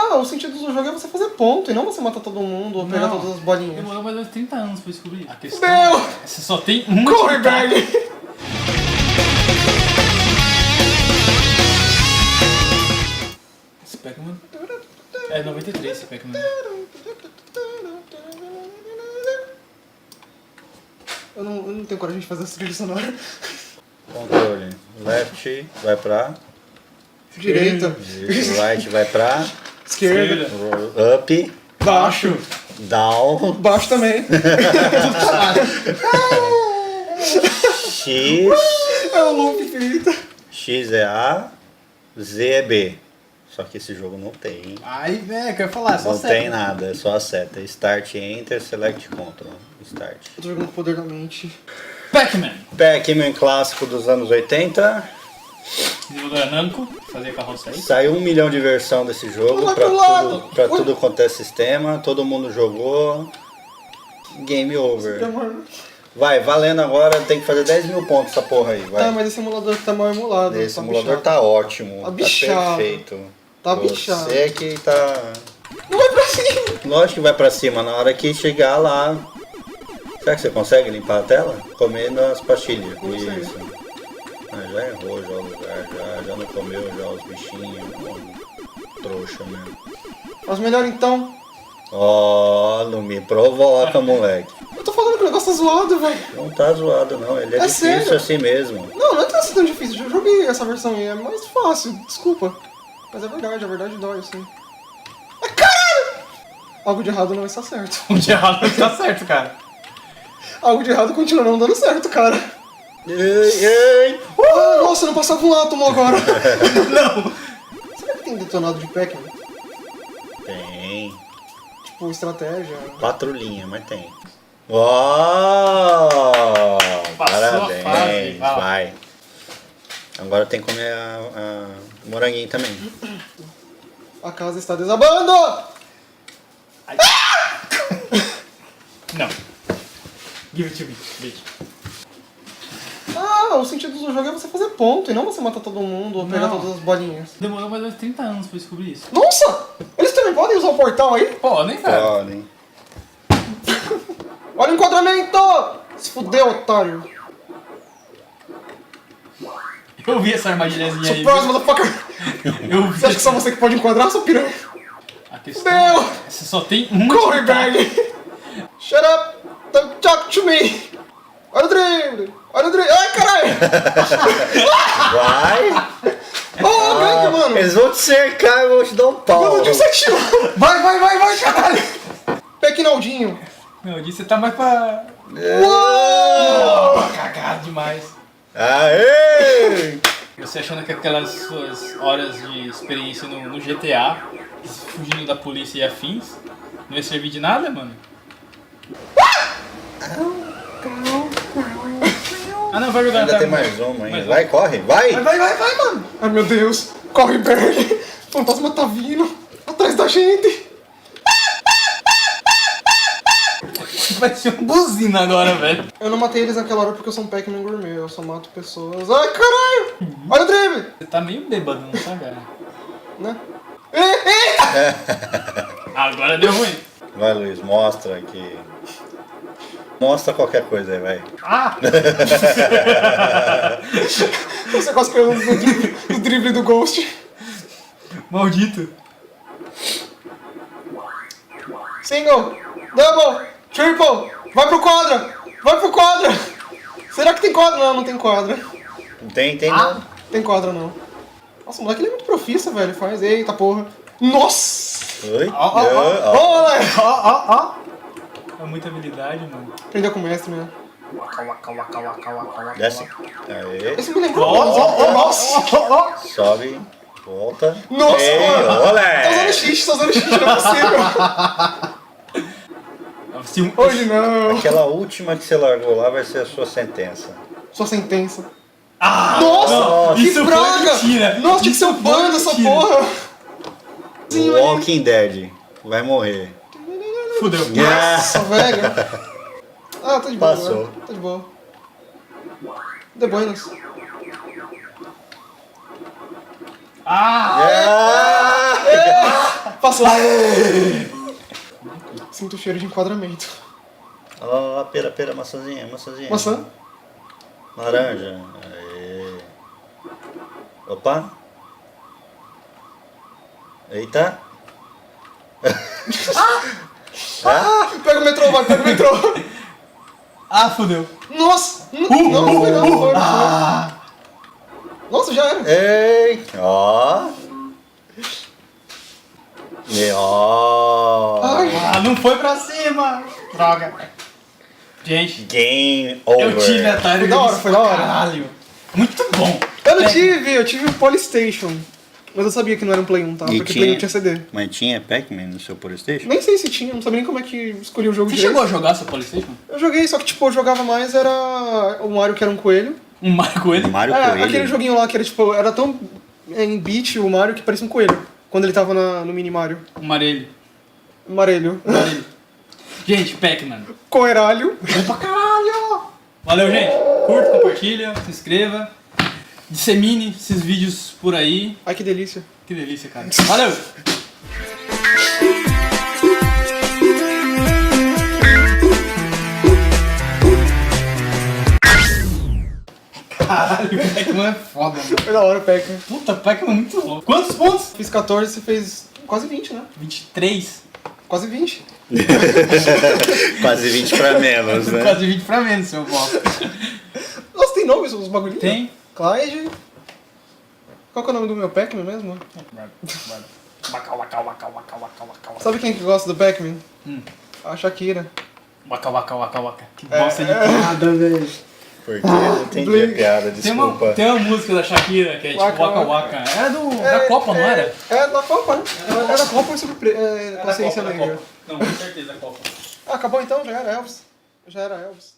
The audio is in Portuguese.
Ah, o sentido do jogo é você fazer ponto e não você matar todo mundo ou pegar todas as bolinhas. Demorou mais uns 30 anos pra descobrir. A questão Meu! é, você só tem um Corre, multiplicar. Berg! Esse Pac-Man... É 93 esse Pac-Man. Eu não tenho coragem de fazer essa trilha sonora. Controle. Left vai pra... Direita. Isso, right vai pra... Esquerda. Up. Baixo. Down. Baixo também. X. É um loop infinito. X é A. Z é B. Só que esse jogo não tem. Ai, velho, quer falar, é só Não seta. tem nada, é só a seta. Start, Enter, Select, Control. Start. Eu tô jogando com o poder da mente. Pac-Man. Pac-Man clássico dos anos 80. Desenvolvedora Namco, fazer carroça aí. Saiu 1 milhão de versão desse jogo Vai pra pro lado. pra tudo quanto é sistema. Todo mundo jogou. Game over. Vai, valendo agora, tem que fazer 10 mil pontos essa porra aí. Vai. Tá, mas esse emulador tá mal emulado. Esse tá simulador bichado. tá ótimo. Tá bichado. perfeito. Tá bichado. Você que tá. Não vai pra cima! Lógico que vai pra cima, na hora que chegar lá. Será que você consegue limpar a tela? Comendo as pastilhas. Consegue. Isso. Ah, já errou já o lugar, já não comeu já os bichinhos. Trouxa mesmo. Mas melhor então. Ó, não me provoca, moleque. Eu tô falando que o negócio tá zoado, velho. Não tá zoado não, ele é É difícil sério? assim mesmo. Não é tão difícil. Eu joguei essa versão aí, é mais fácil, desculpa. Mas é verdade, a verdade dói, assim. Ai, caralho! Algo de errado não está certo. Um de errado não tá certo, cara. Algo de errado continua não dando certo, cara. Ei, ei. Ah, nossa, não passava um átomo agora. Não. Será que tem detonado de Pac-Man? Tem. Tipo, estratégia. Patrulhinha, mas tem. Ó! Passou a Parabéns, fase, vai. vai. Agora tem que comer a moranguinho também. A casa está desabando! Não. Give it to me, bitch. Ah, o sentido do jogo é você fazer ponto e não você matar todo mundo ou pegar Não. todas as bolinhas. Demorou mais uns 30 anos pra descobrir isso. Nossa! Eles também podem usar o portal aí? Podem, cara. Podem. Olha o enquadramento! Se fudeu, otário. Eu vi essa armadilhazinha aí. Surprise, motherfucker! Eu vi. Você acha que só você que pode enquadrar, sua piranha? A questão Meu! é, você só tem um Corre, multiplicar. Berg! Shut up! Don't talk to me! Olha o drible! Olha o drible! Ai, caralho! Vai! Oh, Berg, mano! Eles vão te cercar e vão te dar um pau. Meu Deus, você atirou! Vai, caralho! Pequinaldinho! Não, disse você tá mais pra... Uou! Cagado demais. Aê! Você achando que aquelas suas horas de experiência no GTA, fugindo da polícia e afins, não ia servir de nada, mano? Ah não, vai jogar. Ainda vai, tem vai. mais uma ainda. Mais Vai, corre, vai! Vai, mano! Ai, meu Deus! Corre, Berg! O fantasma tá vindo! Atrás da gente! Vai ser uma buzina agora, velho. Eu não matei eles naquela hora porque eu sou um Pac-Man gourmet, eu só mato pessoas. Ai, caralho! Olha o drible! Você tá meio bêbado, não tá, cara? Né? Ei! Agora deu ruim. Vai, Luiz, mostra aqui. Mostra qualquer coisa aí, vai. Ah! Você quase caiu no drible do Ghost. Maldito. Single! Double! Triple! Vai pro quadra! Vai pro quadra! Será que tem quadra? Não, não tem quadra. Não tem, tem Ah. não. Tem quadra não. Nossa, o moleque ele é muito profissa, velho. Faz. Eita porra. Nossa! Oi? Ó. Ô, moleque! Ó. É muita habilidade, mano. Aprendeu com o mestre, né? Desce. Aê. Esse me lembrou. Ó. Nossa! Sobe. Volta. Nossa, Ei, mano! Tá olé! usando xixi, não é possível. Se Hoje não. Aquela última que você largou lá vai ser a sua sentença. Sua sentença. Ah! Nossa! Não, Que isso foi praga! mentira. Nossa, tinha que ser um Isso foi bando essa mentira. porra! Sim, Walking Dead. Vai morrer. Fudeu. Nossa, velho. Ah, tá de boa. Passou. Agora. Tá de boa. De buenas. Ah! Ah! Passou Nossa! Sinto o cheiro de enquadramento. Olha lá, pera, maçãzinha. Maçã? Laranja. Aê. Opa. Eita. Pega o metrô, vai, pega o metrô. Ah, fodeu. Nossa! Não foi. Nossa, já era. Ei. Ó. E ó. Ai. Ah, não foi pra cima. Droga. Gente, Game over. eu tive a Atari. Foi da hora. Caralho. Muito bom. Eu tive o Polystation. Mas eu sabia que não era um Play 1, tá? E Porque Play 1 tinha CD. Mas tinha Pac-Man no seu Polystation? Nem sei se tinha, não sabia nem como é que escolhi o jogo Você direito. chegou a jogar seu Playstation? Eu joguei, só que tipo, eu jogava mais, era o Mario que era um coelho. Um Mario Coelho? Mario É, Coelho. aquele joguinho lá que era tipo, era tão em beat o Mario que parecia um coelho. Quando ele tava no mini Mario. Um Marelho. Amarelho. Marelho. Gente, Pac-Man. Coeralho. Pra caralho! Valeu, gente. Curta, compartilha, se inscreva. Dissemine esses vídeos por aí. Ai, que delícia. Que delícia, cara. Valeu! Caralho, o Pac-Man é foda, mano. Foi da hora o Pac-Man. Puta, Pac-Man é muito louco. Quantos pontos? Fiz 14, você fez quase 20, né? 23. Quase 20. Quase 20 pra menos, né? Quase 20 pra menos, seu bosta. Nossa, tem nome os bagulhinhos? Tem? Clyde. Qual que é o nome do meu Pac-Man mesmo? Waka, waka, waka, waka, waka, waka. Sabe quem que gosta do Pac-Man? A Shakira. Waka, waka, waka, waka. Que É, bosta de piada, velho. Porque eu não entendi a Blink. piada, desculpa. Tem uma música da Shakira que é tipo Waka, Waka Waka. Waka. Era da Copa, não era? É da Copa, né? Era da Copa e sobre consciência Era da negra. Copa. Não, com certeza da Copa. Ah, acabou então? Já era Elvis.